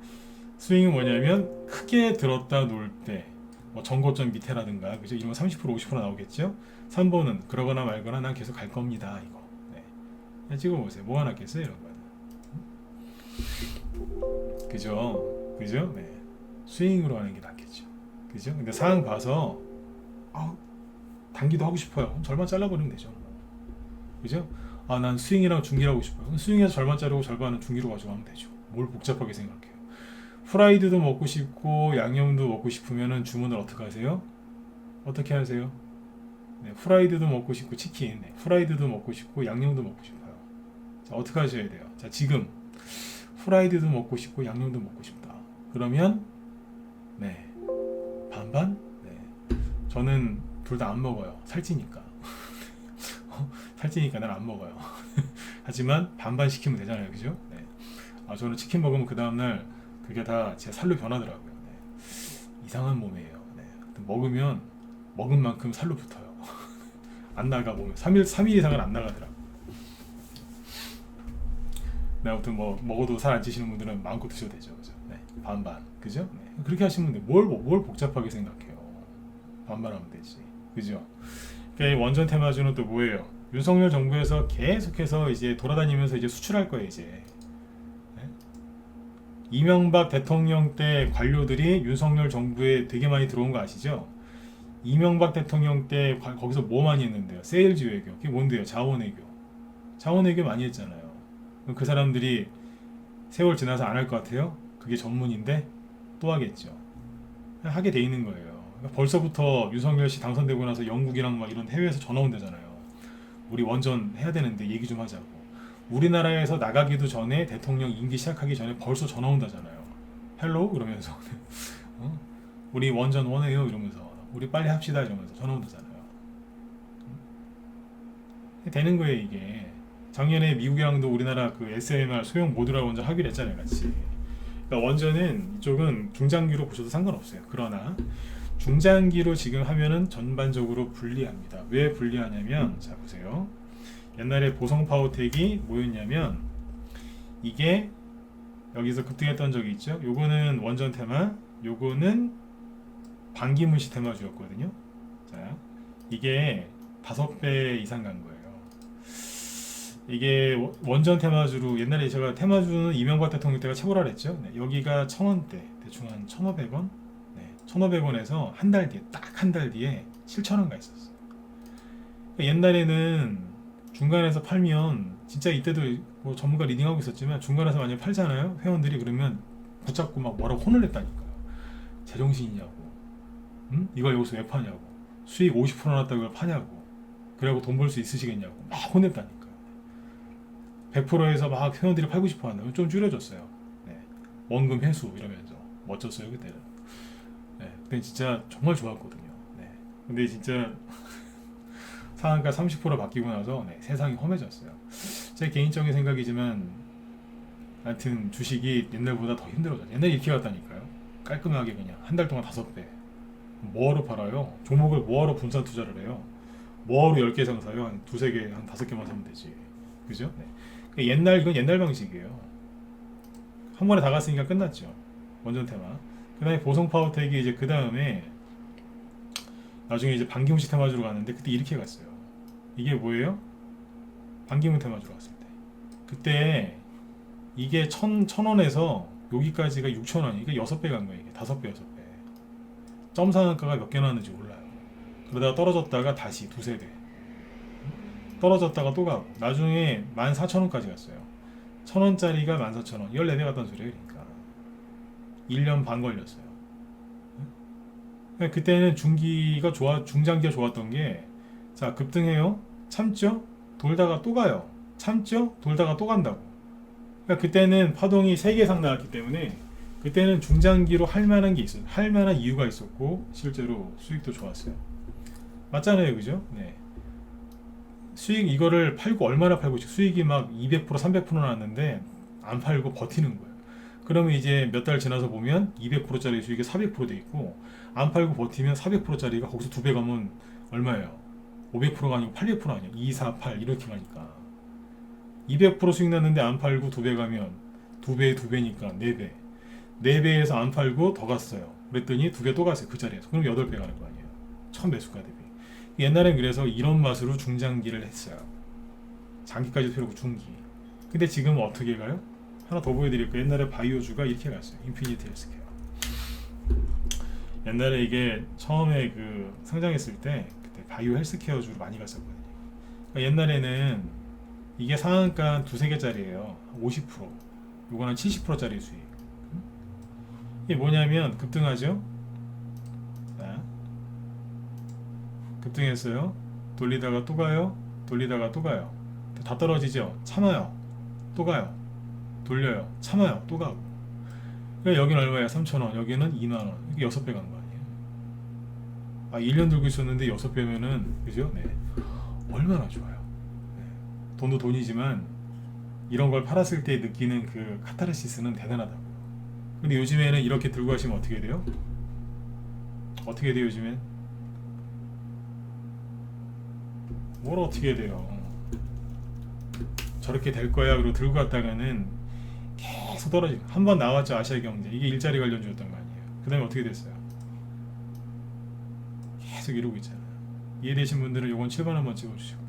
스윙은 뭐냐면 크게 들었다 놓을 때 뭐 전고점 밑에라든가 그죠? 이런 거 30% 50% 나오겠죠? 3번은 그러거나 말거나 난 계속 갈 겁니다. 이거 네. 찍어보세요. 뭐가 낫겠어요? 이런 거는 그죠? 그죠? 네. 스윙으로 하는 게 낫겠죠. 그죠? 근데 상황 봐서 단기도 하고 싶어요. 그럼 절반 잘라버리면 되죠. 그죠? 난 스윙이랑 중기를 하고 싶어요. 스윙에서 절반 자르고 절반은 중기로 가져가면 되죠. 뭘 복잡하게 생각해요. 프라이드도 먹고 싶고 양념도 먹고 싶으면 주문을 어떻게 하세요? 어떻게 하세요? 네, 프라이드도 먹고 싶고 치킨, 네, 프라이드도 먹고 싶고 양념도 먹고 싶어요. 자, 어떻게 하셔야 돼요? 자, 지금 프라이드도 먹고 싶고 양념도 먹고 싶다. 그러면 네, 반반? 네, 저는 둘 다 안 먹어요. 살찌니까. 살찌니까 난 안 먹어요. 하지만 반반 시키면 되잖아요, 그죠? 네. 저는 치킨 먹으면 그 다음날 그게 다 제 살로 변하더라고요. 네. 이상한 몸이에요. 네. 먹으면 먹은 만큼 살로 붙어요. 안 나가 보면 3일 이상은 안 나가더라고요. 네, 아무튼 뭐 먹어도 살 안 찌시는 분들은 마음껏 드셔도 되죠, 그죠? 네. 반반, 그죠? 네. 그렇게 하시면 돼. 뭘 복잡하게 생각해요? 반반하면 되지, 그죠? 그러니까 원전 테마주는 또 뭐예요? 윤석열 정부에서 계속해서 이제 돌아다니면서 이제 수출할 거예요, 이제. 이명박 대통령 때 관료들이 윤석열 정부에 되게 많이 들어온 거 아시죠? 이명박 대통령 때 거기서 뭐 많이 했는데요? 세일즈 외교. 그게 뭔데요? 자원외교. 자원외교 많이 했잖아요. 그럼 그 사람들이 세월 지나서 안 할 것 같아요? 그게 전문인데 또 하겠죠. 하게 돼 있는 거예요. 그러니까 벌써부터 윤석열 씨 당선되고 나서 영국이랑 막 이런 해외에서 전화 온대잖아요. 우리 원전 해야 되는데 얘기 좀 하자고. 우리나라에서 나가기도 전에 대통령 임기 시작하기 전에 벌써 전화 온다잖아요. 헬로우 그러면서 우리 원전 원해요 이러면서 우리 빨리 합시다 이러면서 전화 온다잖아요. 되는 거예요 이게. 작년에 미국이랑도 우리나라 그 SMR 소형 모듈화 원전 하기로 했잖아요 같이. 그러니까 원전은 이쪽은 중장기로 보셔도 상관없어요. 그러나 중장기로 지금 하면은 전반적으로 불리합니다. 왜 불리하냐면 자 보세요. 옛날에 보성파워텍이 뭐였냐면 이게 여기서 급등했던 적이 있죠. 요거는 원전 테마, 요거는 반기문식 테마주였거든요. 자, 이게 5배 이상 간 거예요. 이게 원전 테마주로 옛날에 제가 테마주는 이명박 대통령 때가 최고라 그랬죠. 네, 여기가 1,000원대, 대충 한 1,500원? 네, 1,500원에서 한 달 뒤에, 딱 한 달 뒤에 7,000원가 있었어요. 그러니까 옛날에는 중간에서 팔면 진짜 이때도 뭐 전문가 리딩하고 있었지만 중간에서 만약 팔잖아요. 회원들이 그러면 붙잡고 막 뭐라고 혼을 냈다니까요. 제정신이냐고. 응? 이걸 여기서 왜 파냐고. 수익 50% 났다고 이걸 파냐고. 그래갖고 돈 벌 수 있으시겠냐고. 막 혼냈다니까요. 100%에서 막 회원들이 팔고 싶어 한다면 좀 줄여줬어요. 네. 원금 회수 이러면서. 멋졌어요 그때는. 네. 그때 진짜 정말 좋았거든요. 네. 근데 진짜 상한가 30% 바뀌고 나서 네, 세상이 험해졌어요. 제 개인적인 생각이지만 하여튼 주식이 옛날보다 더 힘들어졌어요. 옛날에 이렇게 갔다니까요. 깔끔하게 그냥 한 달 동안 5배. 뭐하러 팔아요? 종목을 뭐하러 분산 투자를 해요? 뭐하러 10개 이상 사요? 한 2-3개, 한 5개만 사면 되지. 그죠? 네. 이건 옛날 방식이에요. 한 번에 다 갔으니까 끝났죠. 원전 테마. 그 다음에 보성파워텍이 이제 그 다음에 나중에 이제 반기문식 테마주로 갔는데 그때 이렇게 갔어요. 이게 뭐예요? 반기문 테마주로 갔을 때. 그때 이게 1,000원에서 여기까지가 6,000원. 이게 6배 간 거예요. 이게 5배, 6배. 점 상한가가 몇 개 나왔는지 몰라요. 그러다가 떨어졌다가 다시 2-3배. 떨어졌다가 또 가고. 나중에 14,000원까지 갔어요. 1,000원짜리가 14,000원. 14배 갔다는 소리예요. 그러니까. 1년 반 걸렸어요. 그때는 중장기가 좋았던 게, 자, 급등해요. 참죠? 돌다가 또 가요. 참죠? 돌다가 또 간다고. 그러니까 그때는 파동이 3개 이상 나왔기 때문에 그때는 중장기로 할 만한 게 있어요. 할 만한 이유가 있었고 실제로 수익도 좋았어요. 맞잖아요, 그죠? 네. 수익 이거를 팔고 얼마나 팔고 수익이 막 200% 300% 나왔는데 안 팔고 버티는 거예요. 그러면 이제 몇 달 지나서 보면 200%짜리 수익이 400%돼 있고 안 팔고 버티면 400%짜리가 거기서 2배 가면 얼마예요? 500%가 아니고 800% 아니에요. 2, 4, 8 이렇게 가니까 200% 수익 났는데 안 팔고 2배 가면 2배 2배니까 4배 4배에서 안 팔고 더 갔어요. 그랬더니 2배 또 갔어요. 그 자리에서. 그럼 8배 가는 거 아니에요. 처음 매수가 대비. 옛날엔 그래서 이런 맛으로 중장기를 했어요. 장기까지도 필요고 중기. 근데 지금은 어떻게 가요? 하나 더 보여드릴게요. 옛날에 바이오주가 이렇게 갔어요. 인피니티 헬스케어. 옛날에 이게 처음에 그 상장했을 때 그때 바이오 헬스케어주로 많이 갔었거든요. 그러니까 옛날에는 이게 상한가 2-3개짜리예요. 50%. 요거는 70%짜리 수익. 이게 뭐냐면 급등하죠. 자, 급등했어요. 돌리다가 또 가요. 돌리다가 또 가요. 다 떨어지죠. 참아요. 또 가요. 돌려요. 참아요. 또 가고. 그러니까 여기는 얼마예요? 3,000원. 여기는 2만원. 이게 6배 간 거 아니에요? 아, 1년 들고 있었는데 6배면은, 그죠? 네. 얼마나 좋아요. 네. 돈도 돈이지만, 이런 걸 팔았을 때 느끼는 그 카타르시스는 대단하다고요. 근데 요즘에는 이렇게 들고 가시면 어떻게 돼요? 어떻게 돼요, 요즘엔? 뭘 어떻게 돼요? 저렇게 될 거야. 그리고 들고 갔다가는 계속 떨어지고. 한번 나왔죠, 아시아경제. 이게 일자리 관련주였던 거 아니에요. 그 다음에 어떻게 됐어요? 계속 이러고 있잖아요. 이해되신 분들은 요건 7번 한번 찍어주시고.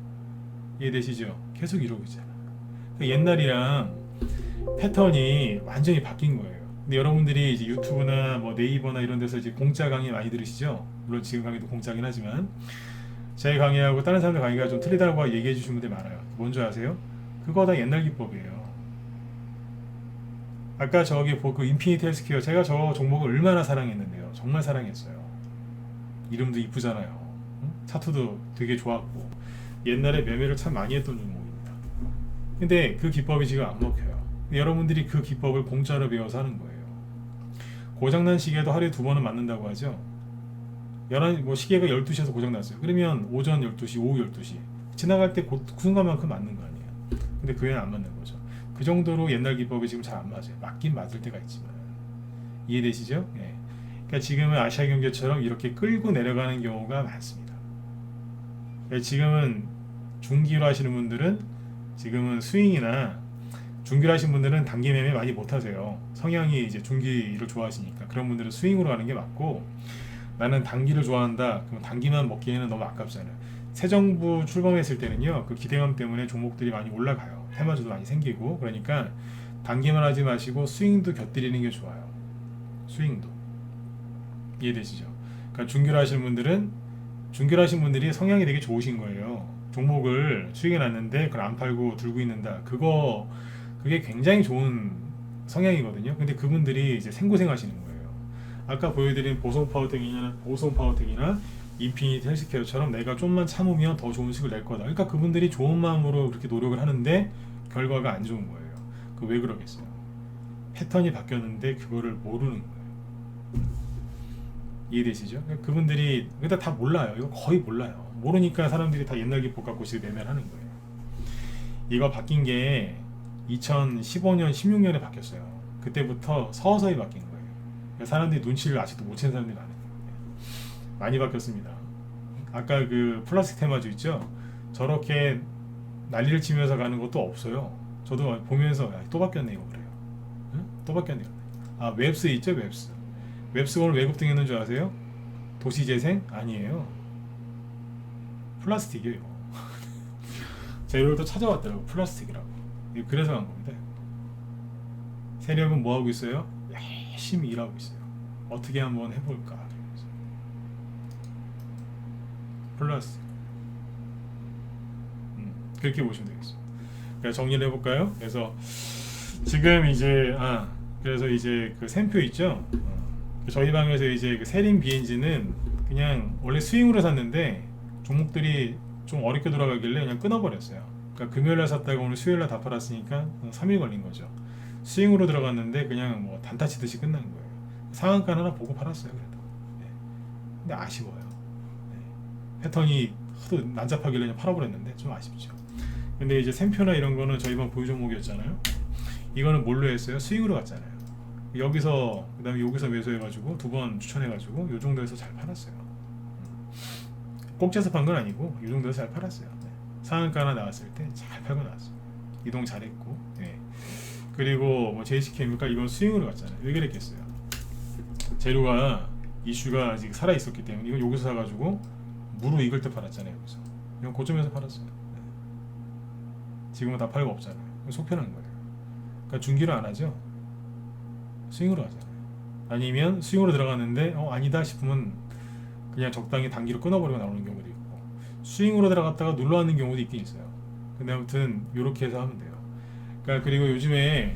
이해되시죠? 계속 이러고 있잖아요. 그러니까 옛날이랑 패턴이 완전히 바뀐 거예요. 근데 여러분들이 이제 유튜브나 뭐 네이버나 이런 데서 이제 공짜 강의 많이 들으시죠? 물론 지금 강의도 공짜긴 하지만 제 강의하고 다른 사람들 강의가 좀 틀리다고 얘기해 주신 분들이 많아요. 뭔지 아세요? 그거 다 옛날 기법이에요. 아까 저기 그 인피니티 헬스케어 제가 저 종목을 얼마나 사랑했는데요. 정말 사랑했어요. 이름도 이쁘잖아요. 차트도 되게 좋았고 옛날에 매매를 참 많이 했던 종목입니다. 근데 그 기법이 지금 안 먹혀요. 여러분들이 그 기법을 공짜로 배워서 하는 거예요. 고장난 시계도 하루에 2번은 맞는다고 하죠. 11, 뭐 시계가 12시에서 고장났어요. 그러면 오전 12시, 오후 12시 지나갈 때 그 순간만큼 맞는 거 아니에요. 근데 그 외에는 안 맞는 거죠. 그 정도로 옛날 기법이 지금 잘 안 맞아요. 맞긴 맞을 때가 있지만. 이해되시죠? 예. 그러니까 지금은 아시아경제처럼 이렇게 끌고 내려가는 경우가 많습니다. 그러니까 지금은 중기로 하시는 분들은 지금은 스윙이나 중기로 하시는 분들은 단기 매매 많이 못 하세요. 성향이 이제 중기를 좋아하시니까 그런 분들은 스윙으로 하는 게 맞고 나는 단기를 좋아한다. 그럼 단기만 먹기에는 너무 아깝잖아요. 새 정부 출범했을 때는요. 그 기대감 때문에 종목들이 많이 올라가요. 테마주도 많이 생기고 그러니까 단기만 하지 마시고 스윙도 곁들이는 게 좋아요. 스윙도. 이해되시죠? 그러니까 중기로 하시는 분들은 중기로 하시는 분들이 성향이 되게 좋으신 거예요. 종목을 수익해 놨는데 그걸 안 팔고 들고 있는다. 그게 굉장히 좋은 성향이거든요. 근데 그분들이 이제 생고생 하시는 거예요. 아까 보여드린 보성 파워텍이나 인피니티 헬스케어처럼 내가 좀만 참으면 더 좋은 수익을 낼 거다. 그러니까 그분들이 좋은 마음으로 그렇게 노력을 하는데 결과가 안 좋은 거예요. 그 왜 그러겠어요? 패턴이 바뀌었는데 그거를 모르는 거예요. 이해되시죠? 그분들이 일단 다 몰라요. 이거 거의 몰라요. 모르니까 사람들이 다 옛날 기법 갖고 지금 매매를 하는 거예요. 이거 바뀐 게 2015년, 16년에 바뀌었어요. 그때부터 서서히 바뀐 거예요. 사람들이 눈치를 아직도 못 채는 사람들이 많아요. 많이 바뀌었습니다. 아까 그 플라스틱 테마주 있죠? 저렇게 난리를 치면서 가는 것도 없어요. 저도 보면서 또 바뀌었네 이거 그래요. 응? 또 바뀌었네요. 아 웹스 있죠? 웹스 오늘 왜 급등했는 줄 아세요? 도시재생? 아니에요. 플라스틱이에요. 제가 이걸 또 찾아왔더라고. 플라스틱이라고. 그래서 간 겁니다. 세력은 뭐 하고 있어요? 열심히 일하고 있어요. 어떻게 한번 해볼까? 플라스틱. 그렇게 보시면 되겠습니다. 그래서 정리를 해볼까요? 그래서 지금 이제 그래서 이제 그 샘표 있죠? 저희 방에서 이제 그 세림 BNG는 그냥 원래 스윙으로 샀는데 종목들이 좀 어렵게 돌아가길래 그냥 끊어버렸어요. 그러니까 금요일날 샀다가 오늘 수요일날 다 팔았으니까 3일 걸린 거죠. 스윙으로 들어갔는데 그냥 뭐 단타 치듯이 끝난 거예요. 상한가 하나 보고 팔았어요. 그래도. 네. 근데 아쉬워요. 네. 패턴이 하도 난잡하길래 그냥 팔아버렸는데 좀 아쉽죠. 근데 이제 샘표나 이런 거는 저희 방 보유 종목이었잖아요. 이거는 뭘로 했어요? 스윙으로 갔잖아요. 여기서 그다음에 여기서 매수해가지고 두 번 추천해가지고 요 정도에서 잘 팔았어요. 꼭지에서 판 건 아니고 이 정도에서 잘 팔았어요. 네. 상한가 하나 나왔을 때 잘 팔고 나왔어요. 이동 잘했고. 네. 그리고 뭐 JC케미칼 이건 스윙으로 갔잖아요. 왜 그랬겠어요? 재료가 이슈가 아직 살아 있었기 때문에 이건 여기서 사가지고 무로 익을 때 팔았잖아요. 여기서 이건 고점에서 팔았어요. 네. 지금은 다 팔고 없잖아요. 속편한 거예요. 그러니까 중기를 안 하죠. 스윙으로 하잖아요. 아니면 스윙으로 들어갔는데 아니다 싶으면 그냥 적당히 단기로 끊어버리고 나오는 경우도 있고, 스윙으로 들어갔다가 눌러앉는 경우도 있긴 있어요. 근데 아무튼 이렇게 해서 하면 돼요. 그러니까 그리고 요즘에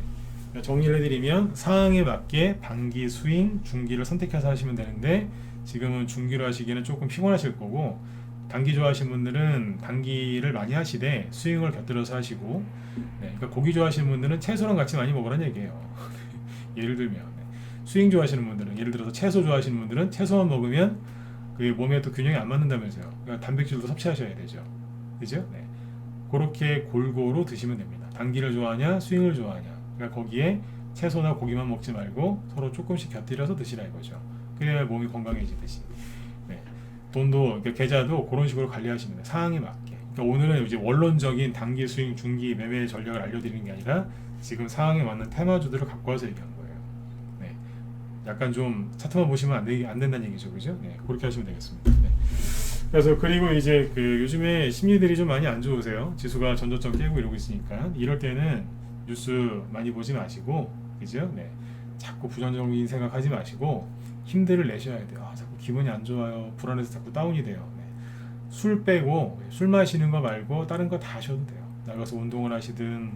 정리를 해드리면 상황에 맞게 단기, 스윙, 중기를 선택해서 하시면 되는데 지금은 중기로 하시기에는 조금 피곤하실 거고, 단기 좋아하시는 분들은 단기를 많이 하시되 스윙을 곁들여서 하시고, 네, 그러니까 고기 좋아하시는 분들은 채소랑 같이 많이 먹으라는 얘기예요. 예를 들면 스윙 좋아하시는 분들은, 예를 들어서 채소 좋아하시는 분들은 채소만 먹으면 그 몸에 또 균형이 안 맞는다면서요. 그러니까 단백질도 섭취하셔야 되죠. 그죠? 네. 그렇게 골고루 드시면 됩니다. 단기를 좋아하냐, 스윙을 좋아하냐. 그러니까 거기에 채소나 고기만 먹지 말고 서로 조금씩 곁들여서 드시라 이거죠. 그래야 몸이 건강해지듯이. 네. 돈도, 그러니까 계좌도 그런 식으로 관리하시면 돼요. 상황에 맞게. 그러니까 오늘은 이제 원론적인 단기, 스윙, 중기 매매 전략을 알려드리는 게 아니라 지금 상황에 맞는 테마주들을 갖고 와서 얘기한 거예요. 네. 약간 좀 차트만 보시면 안 된다는 얘기죠, 그죠? 네, 그렇게 하시면 되겠습니다. 네. 그래서 그리고 이제 그 요즘에 심리들이 좀 많이 안 좋으세요. 지수가 전저점 깨고 이러고 있으니까 이럴 때는 뉴스 많이 보지 마시고, 그죠? 네. 자꾸 부정적인 생각하지 마시고 힘들을 내셔야 돼요. 자꾸 기분이 안 좋아요. 불안해서 자꾸 다운이 돼요. 네. 술 빼고 술 마시는 거 말고 다른 거 다 하셔도 돼요. 나가서 운동을 하시든,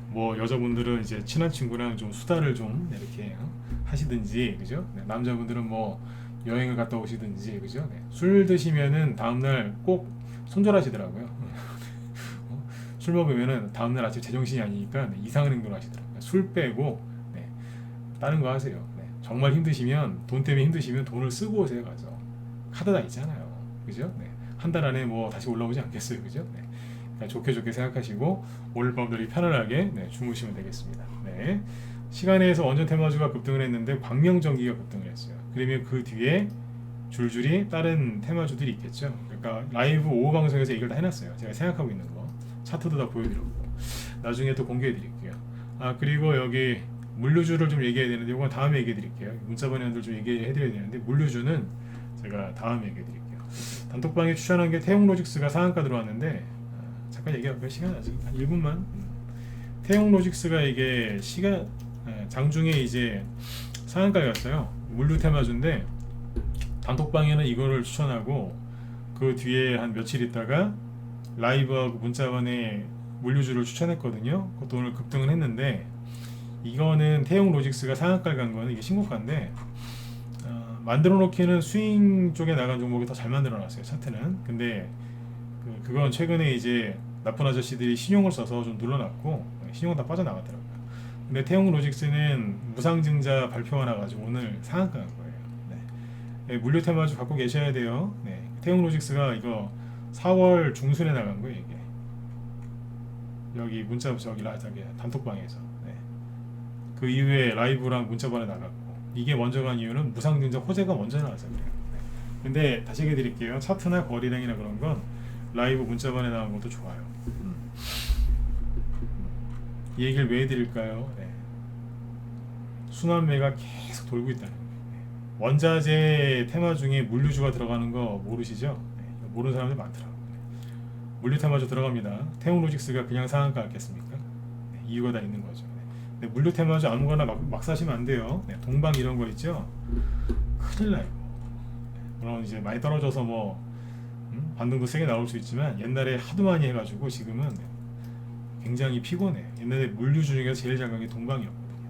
뭐 여자분들은 이제 친한 친구랑 좀 수다를 좀 이렇게 하시든지, 그죠? 네. 남자분들은 뭐 여행을 갔다 오시든지, 그죠? 네. 술 드시면은 다음날 꼭 손절하시더라고요. 술 먹으면은 다음날 아침 제정신이 아니니까 네, 이상한 행동을 하시더라고요. 술 빼고 네, 다른 거 하세요. 네. 정말 힘드시면, 돈 때문에 힘드시면 돈을 쓰고 오세요. 가서 카드 다 있잖아요. 그죠? 네. 한 달 안에 뭐 다시 올라오지 않겠어요. 그죠? 네. 그러니까 좋게 생각하시고 오늘 밤도 편안하게 네, 주무시면 되겠습니다. 네. 시간에서 원전 테마주가 급등을 했는데 광명전기가 급등을 했어요. 그러면 그 뒤에 줄줄이 다른 테마주들이 있겠죠. 그러니까 라이브 5호 방송에서 이걸 다 해놨어요. 제가 생각하고 있는 거 차트도 다 보여드렸고 나중에 또 공개해드릴게요. 그리고 여기 물류주를 좀 얘기해야 되는데 이건 다음에 얘기해드릴게요. 문자번호들 좀 얘기해드려야 되는데 물류주는 제가 다음에 얘기해드릴게요. 단톡방에 추천한 게 태용로직스가 상한가 들어왔는데 잠깐 얘기할까요? 시간 아직 한 1분만. 태용로직스가 이게 장중에 이제 상한가에 갔어요. 물류 테마주인데 단톡방에는 이거를 추천하고 그 뒤에 한 며칠 있다가 라이브하고 문자번에 물류주를 추천했거든요. 그것도 오늘 급등을 했는데, 이거는 태용로직스가 상한가를 간 거는 이게 신고가인데 만들어 놓기는 스윙 쪽에 나간 종목이 더 잘 만들어 놨어요, 차트는. 근데 그건 최근에 이제 나쁜 아저씨들이 신용을 써서 좀 눌러놨고 신용 다 빠져나갔더라고요. 근데 태용로직스는 무상증자 발표가 나가지고 오늘 상한가 간 거예요. 네. 네, 물류 테마주 갖고 계셔야 돼요. 네. 태용로직스가 이거 4월 중순에 나간 거예요, 이게. 여기 문자 저기 단톡방에서. 네. 그 이후에 라이브랑 문자번에 나갔고, 이게 먼저 간 이유는 무상증자 호재가 먼저 나와서 그래요. 네. 근데 다시 얘기해 드릴게요. 차트나 거래량이나 그런 건 라이브 문자번에 나온 것도 좋아요. 이 얘기를 왜 해드릴까요? 네. 순환매가 계속 돌고 있다는 거예요. 네. 원자재 테마 중에 물류주가 들어가는 거 모르시죠? 네. 모르는 사람들 많더라고요. 네. 물류 테마주 들어갑니다. 태용로직스가 그냥 상한가 같겠습니까? 네. 이유가 다 있는 거죠. 네. 물류 테마주 아무거나 막 사시면 안 돼요. 네. 동방 이런 거 있죠? 큰일 나요. 네. 물론 이제 많이 떨어져서 뭐 반등도 세게 나올 수 있지만 옛날에 하도 많이 해가지고 지금은 굉장히 피곤해. 옛날에 물류주 중에서 제일 잘 간 게 동방이었거든요.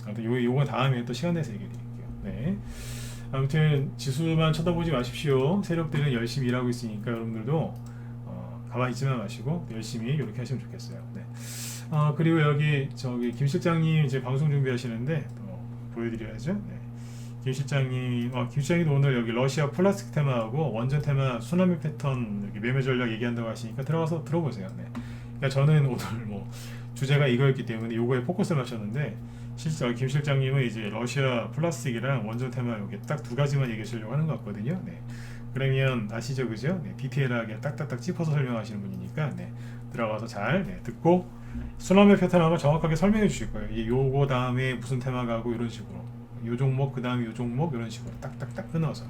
네. 아무튼 요거 다음에 또 시간 내서 얘기해 드릴게요. 네. 아무튼 지수만 쳐다보지 마십시오. 세력들은 열심히 일하고 있으니까 여러분들도 가만히 있지만 마시고 열심히 이렇게 하시면 좋겠어요. 네. 그리고 여기 저기 김 실장님 이제 방송 준비하시는데 보여드려야죠. 네. 김 실장님, 김 실장님도 오늘 여기 러시아 플라스틱 테마하고 원전 테마 수나미 패턴 여기 매매 전략 얘기한다고 하시니까 들어가서 들어보세요. 네. 그러니까 저는 오늘 뭐 주제가 이거였기 때문에 요거에 포커스를 맞췄는데 실제 김 실장님은 이제 러시아 플라스틱이랑 원전 테마 여기 딱 두 가지만 얘기하시려고 하는 것 같거든요. 네. 그러면 아시죠, 그죠? 네, 디테일하게 딱딱딱 짚어서 설명하시는 분이니까 네, 들어가서 잘 들고 수나미 패턴 한번 정확하게 설명해 주실 거예요. 요거 다음에 무슨 테마가 하고 이런 식으로 요 종목 그 다음에 요 종목 이런 식으로 딱딱딱 끊어서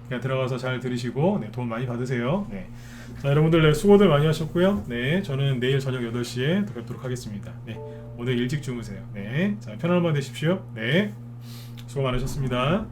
그냥 들어가서 잘 들으시고 돈 많이 받으세요. 자, 여러분들 수고들 많이 하셨고요. 저는 내일 저녁 8시에 뵙도록 하겠습니다. 오늘 일찍 주무세요. 자, 편안한 밤 되십시오. 수고 많으셨습니다.